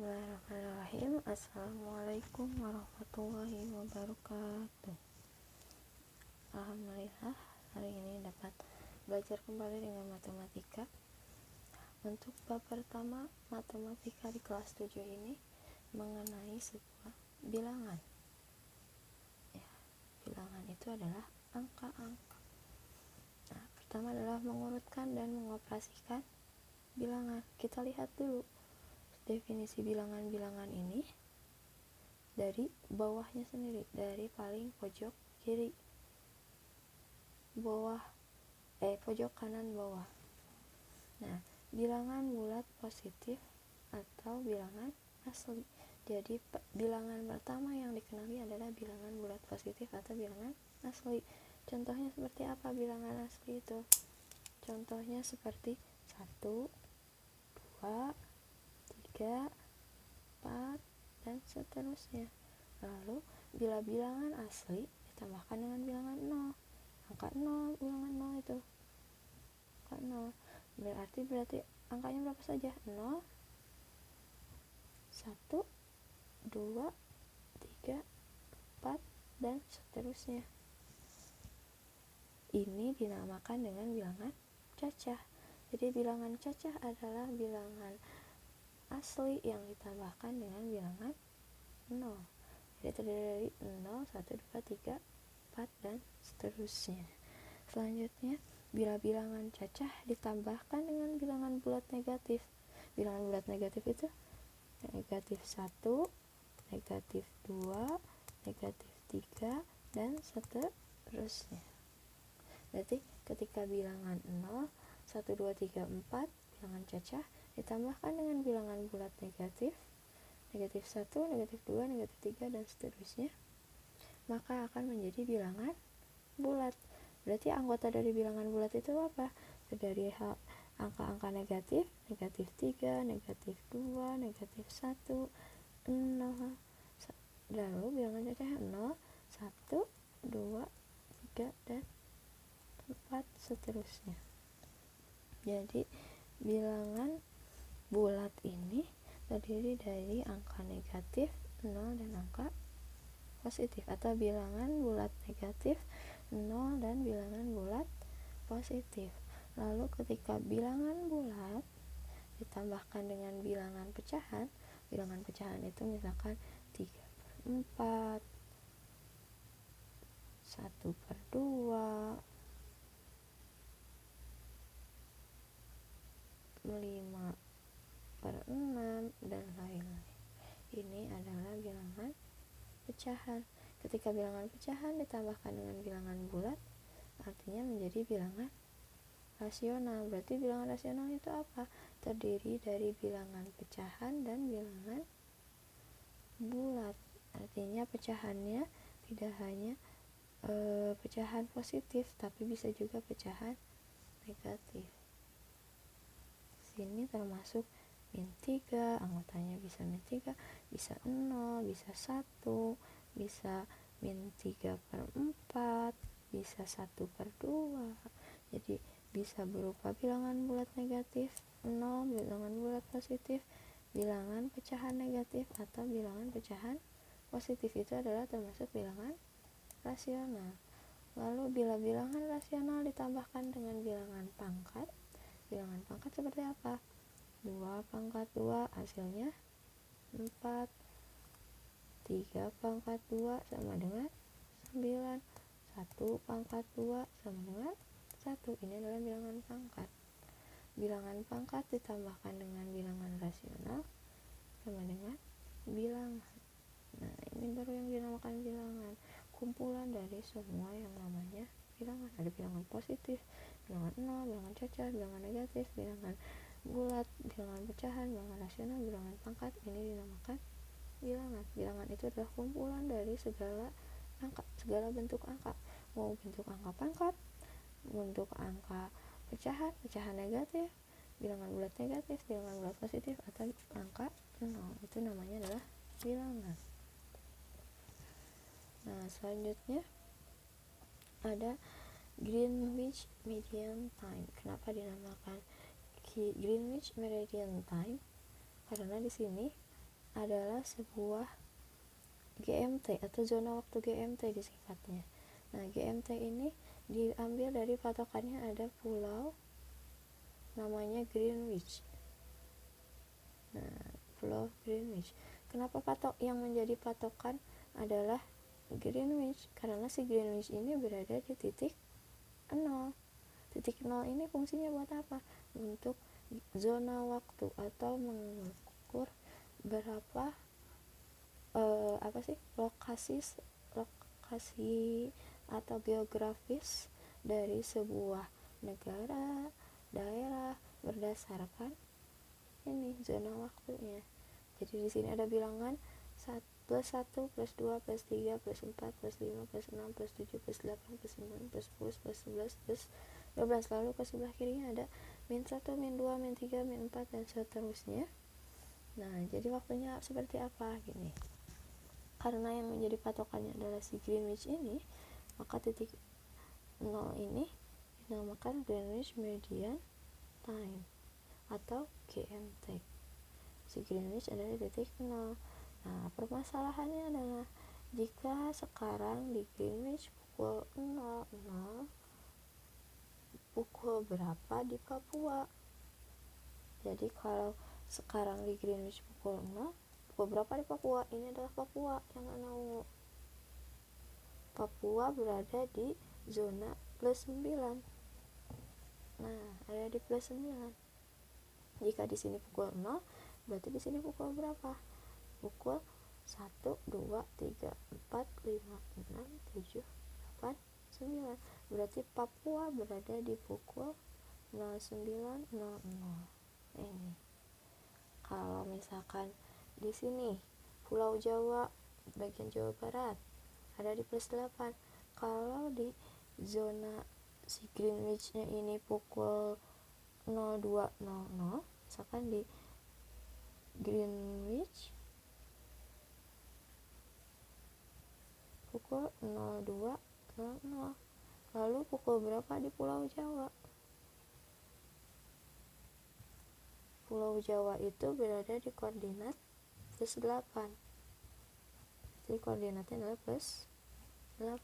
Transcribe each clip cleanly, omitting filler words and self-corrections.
Bismillahirrahmanirrahim. Assalamualaikum warahmatullahi wabarakatuh. Alhamdulillah, hari ini dapat belajar kembali dengan matematika. Untuk bab pertama matematika di kelas 7 ini mengenai sebuah bilangan. Ya, bilangan itu adalah angka-angka. Nah, pertama adalah mengurutkan dan mengoperasikan bilangan. Kita lihat dulu definisi bilangan-bilangan ini dari bawahnya sendiri, dari paling pojok kiri bawah, pojok kanan bawah. Nah, bilangan bulat positif atau bilangan asli. Jadi bilangan pertama yang dikenali adalah bilangan bulat positif atau bilangan asli. Contohnya seperti apa bilangan asli itu? Contohnya seperti 1, 2, 3, 4, dan seterusnya. Lalu bila bilangan asli ditambahkan dengan bilangan 0, angka 0, bilangan 0 itu angka 0, berarti angkanya berapa saja? 0, 1, 2, 3, 4, dan seterusnya. Ini dinamakan dengan bilangan cacah. Jadi bilangan cacah adalah bilangan asli yang ditambahkan dengan bilangan 0. Jadi terdiri dari 0, 1, 2, 3, 4, dan seterusnya. Selanjutnya, bila bilangan cacah ditambahkan dengan bilangan bulat negatif. Bilangan bulat negatif itu negatif 1, negatif 2, negatif 3, dan seterusnya. Berarti ketika bilangan 0, 1, 2, 3, 4, bilangan cacah ditambahkan dengan bilangan bulat negatif, negatif 1, negatif 2, negatif 3, dan seterusnya, maka akan menjadi bilangan bulat. Berarti anggota dari bilangan bulat itu apa? Dari angka-angka negatif, negatif 3, negatif 2, negatif 1, 0. Lalu bilangan cacah 0, 1, 2, 3, dan 4, seterusnya. Jadi bilangan bulat ini terdiri dari angka negatif 0 dan angka positif, atau bilangan bulat negatif 0 dan bilangan bulat positif. Lalu ketika bilangan bulat ditambahkan dengan bilangan pecahan itu misalkan 3/4, 1/2, 5/6, dan lain-lain. Ini adalah bilangan pecahan. Ketika bilangan pecahan ditambahkan dengan bilangan bulat, artinya menjadi bilangan rasional. Berarti bilangan rasional itu apa? Terdiri dari bilangan pecahan dan bilangan bulat. Artinya pecahannya tidak hanya pecahan positif, tapi bisa juga pecahan negatif. Sini termasuk -3, anggotanya bisa -3, bisa 0, bisa 1, bisa -3/4, bisa 1/2. Jadi bisa berupa bilangan bulat negatif 0, bilangan bulat positif, bilangan pecahan negatif, atau bilangan pecahan positif. Itu adalah termasuk bilangan rasional. Lalu bila bilangan rasional ditambahkan dengan bilangan pangkat seperti apa? 2/2 hasilnya 4, 3/2 sama dengan 9, 1/2 sama dengan 1. Ini adalah bilangan pangkat. Bilangan pangkat ditambahkan dengan bilangan rasional sama dengan bilangan. Nah, ini baru yang dinamakan bilangan. Kumpulan dari semua yang namanya bilangan. Ada bilangan positif, bilangan 0, bilangan cacah, bilangan negatif, bilangan bulat, bilangan pecahan, bilangan rasional, bilangan pangkat. Ini dinamakan bilangan. Bilangan itu adalah kumpulan dari segala angka, segala bentuk angka. Mau bentuk angka pangkat, bentuk angka pecahan, pecahan negatif, bilangan bulat negatif, bilangan bulat positif, atau angka 0. Itu namanya adalah bilangan. Nah, selanjutnya ada Greenwich Median Time. Kenapa dinamakan Greenwich Median Time? Karena di sini adalah sebuah GMT atau zona waktu GMT disingkatnya. Nah, GMT ini diambil dari patokannya ada pulau namanya Greenwich. Nah, pulau Greenwich. Kenapa yang menjadi patokan adalah Greenwich? Karena si Greenwich ini berada di titik 0. Titik 0 ini fungsinya buat apa? Untuk zona waktu atau mengukur berapa lokasi atau geografis dari sebuah negara, daerah berdasarkan ini zona waktunya. Jadi di sini ada bilangan plus 1, plus 2, plus 3, plus 4, plus 5, plus 6, plus 7, plus 8, plus 9, plus 10, plus 11, plus 12. Lalu ke sebelah kirinya ada min 1, min 2, min 3, min 4, dan seterusnya. Nah, jadi waktunya seperti apa? Gini. Karena yang menjadi patokannya adalah si Greenwich ini, maka titik 0 ini dinamakan Greenwich Median Time atau GMT. Si Greenwich adalah titik 0. Nah, permasalahannya adalah jika sekarang di Greenwich pukul 00, pukul berapa di Papua? Jadi kalau sekarang di Greenwich pukul 0, pukul berapa di Papua? Ini adalah Papua yang ungu. Papua berada di zona plus 9. Nah, ada di plus 9. Jika di sini pukul 0, berarti di sini pukul berapa? Pukul 1, 2, 3, 4, 5, 6, 7, 8, 9. Berarti Papua berada di pukul 09.00. Ini. Kalau misalkan di sini Pulau Jawa bagian Jawa Barat ada di plus 8. Kalau di zona si Greenwich-nya ini pukul 02.00, misalkan di Greenwich pukul 02.00, lalu pukul berapa di Pulau Jawa? Pulau Jawa itu berada di koordinat plus 8. Jadi koordinatnya adalah plus 8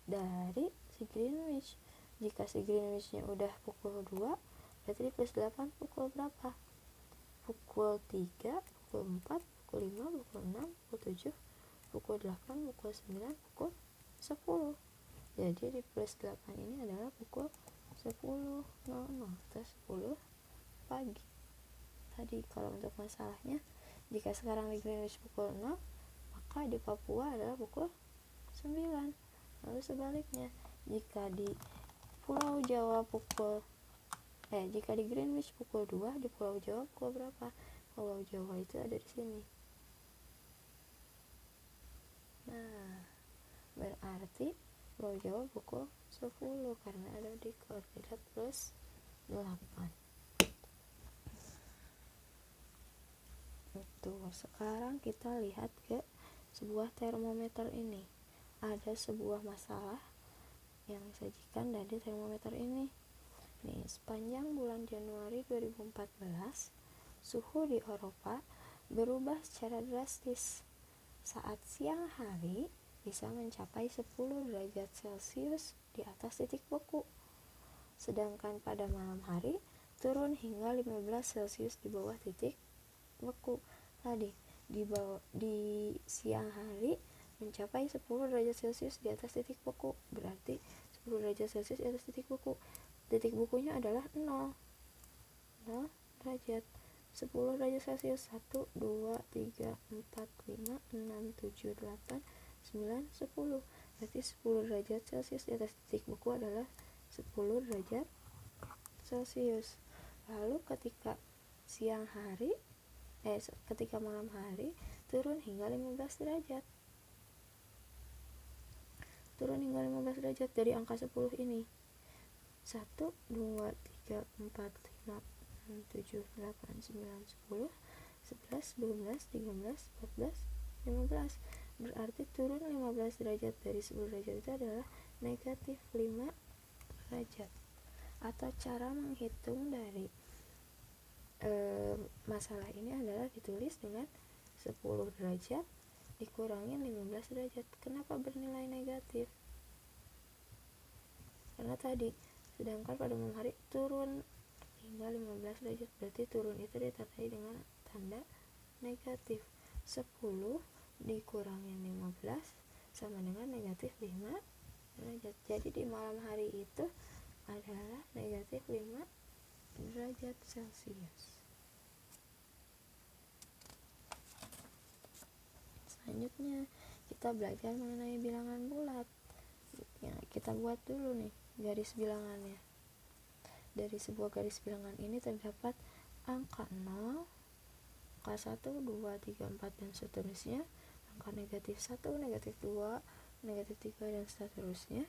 dari si Greenwich. Jika si Greenwich-nya udah pukul 2, berarti di plus 8 pukul berapa? Pukul 3, pukul 4, pukul 5, pukul 6, pukul 7, pukul 8, pukul 9, pukul 10. Jadi di plus 8 ini adalah pukul 10.00 atau 10 pagi. Tadi kalau untuk masalahnya, jika sekarang di Greenwich pukul 0, maka di Papua adalah pukul 9. Lalu sebaliknya, jika di Pulau Jawa jika di Greenwich pukul 2, di Pulau Jawa pukul berapa? Pulau Jawa itu ada di sini. Nah, berarti Pulau Jawa pukul 10 karena ada di koordinat plus 8. Itu. Sekarang kita lihat ke sebuah termometer ini. Ada sebuah masalah yang disajikan dari termometer ini. Nih, sepanjang bulan Januari 2014, suhu di Eropa berubah secara drastis. Saat siang hari bisa mencapai 10 derajat Celcius di atas titik beku. Sedangkan pada malam hari turun hingga 15 Celcius di bawah titik beku. Tadi di siang hari mencapai 10 derajat Celcius di atas titik beku, berarti 10 derajat Celcius di atas titik beku. Titik bekunya adalah 0 derajat. 10 derajat Celcius 1, 2, 3, 4, 5, 6, 7, 8, 9, 10. Berarti 10 derajat Celcius di atas titik beku adalah 10 derajat Celcius. Lalu ketika malam hari turun hingga 15 derajat. Dari angka 10 ini. 1, 2, 3, 4, 5, 6, 7, 8, 9, 10, 11, 12, 13, 14, 15. Berarti turun 15 derajat dari 10 derajat itu adalah negatif 5 derajat. Atau cara menghitung dari masalah ini adalah ditulis dengan 10 derajat dikurangi 15 derajat. Kenapa bernilai negatif? Karena tadi, sedangkan pada malam hari turun hingga 15 derajat, berarti turun itu ditandai dengan tanda negatif. 10 dikurangi 15 sama dengan negatif 5 derajat. Jadi di malam hari itu adalah negatif 5 derajat Celcius. Selanjutnya kita belajar mengenai bilangan bulat. Ya, kita buat dulu nih garis bilangannya. Dari sebuah garis bilangan ini terdapat angka 0, angka 1, 2, 3, 4 dan seterusnya, angka negatif 1, negatif 2, negatif 3 dan seterusnya.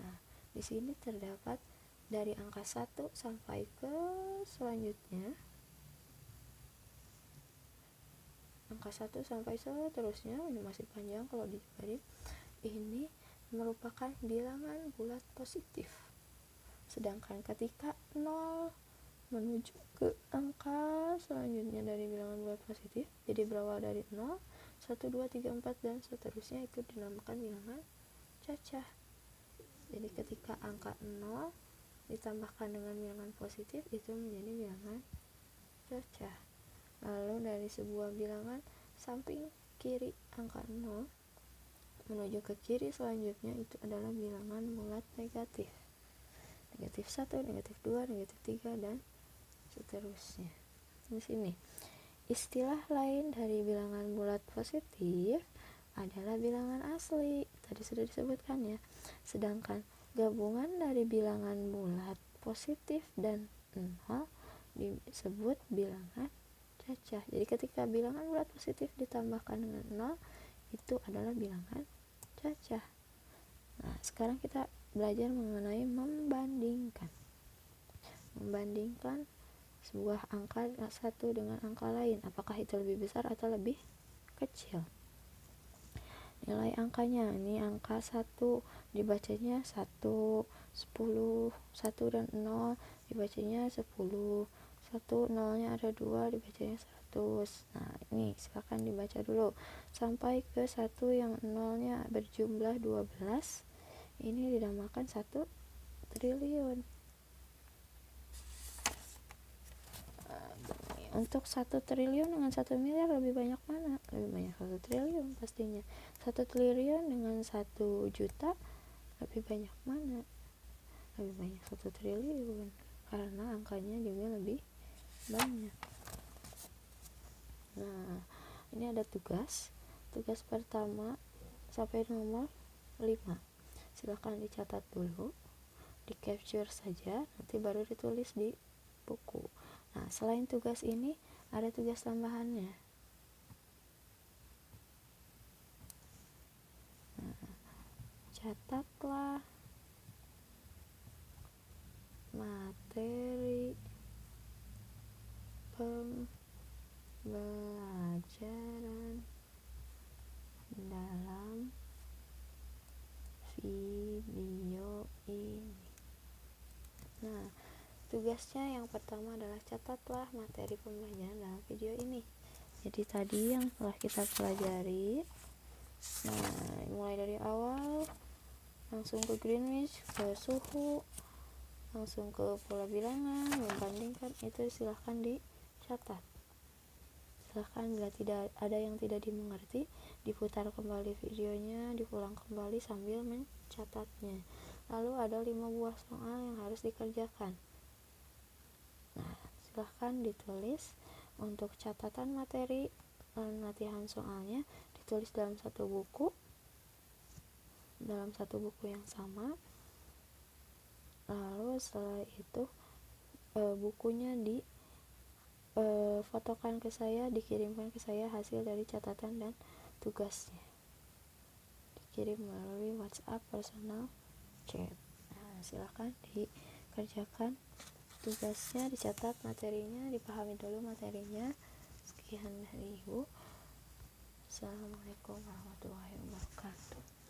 Nah, di sini terdapat dari angka 1 sampai ke selanjutnya, angka 1 sampai seterusnya, ini masih panjang kalau dijabarin. Ini merupakan bilangan bulat positif. Sedangkan ketika 0 menuju ke angka selanjutnya dari bilangan bulat positif, jadi berawal dari 0, 1, 2, 3, 4 dan seterusnya, itu dinamakan bilangan cacah. Jadi ketika angka 0 ditambahkan dengan bilangan positif, itu menjadi bilangan cacah. Lalu dari sebuah bilangan samping kiri angka 0 menuju ke kiri selanjutnya, itu adalah bilangan bulat negatif. Negatif 1, negatif 2, negatif 3 dan seterusnya. Di sini istilah lain dari bilangan bulat positif adalah bilangan asli. Tadi sudah disebutkan ya. Sedangkan gabungan dari bilangan bulat positif dan 0 disebut bilangan cacah. Jadi ketika bilangan bulat positif ditambahkan dengan 0, itu adalah bilangan cacah. Nah, sekarang kita belajar mengenai membandingkan sebuah angka satu dengan angka lain, apakah itu lebih besar atau lebih kecil. Nilai angkanya, ini angka 1 dibacanya 1, 10, 1 dan 0 dibacanya 10, 1 0-nya ada 2 dibacanya 100. Nah, ini silakan dibaca dulu sampai ke 1 yang 0-nya berjumlah 12. Ini dinamakan 1 triliun. Untuk 1 triliun dengan 1 miliar lebih banyak mana? Lebih banyak 1 triliun pastinya. 1 triliun dengan 1 juta lebih banyak mana? Lebih banyak 1 triliun, karena angkanya juga lebih banyak. Nah, ini ada tugas pertama sampai nomor 5. Silahkan dicatat dulu, di capture saja, nanti baru ditulis di buku. Nah, selain tugas ini ada tugas tambahannya. Nah, catatlah materi pembelajaran dalam video ini. Nah, tugasnya yang pertama adalah catatlah materi pembelajaran dalam video ini. Jadi tadi yang telah kita pelajari, nah mulai dari awal langsung ke Greenwich, ke suhu, langsung ke pola bilangan, membandingkan, itu silahkan dicatat. Silahkan bila tidak ada yang tidak dimengerti, diputar kembali videonya, diulang kembali sambil mencatatnya. Lalu ada 5 buah soal yang harus dikerjakan. Nah, silahkan ditulis. Untuk catatan materi dan latihan soalnya ditulis dalam satu buku yang sama. Lalu setelah itu bukunya fotokan ke saya, dikirimkan ke saya hasil dari catatan dan tugasnya, dikirim melalui WhatsApp personal chat. Nah, silahkan dikerjakan tugasnya, dicatat materinya, dipahami dulu materinya. Sekian dari Ibu. Assalamualaikum warahmatullahi wabarakatuh.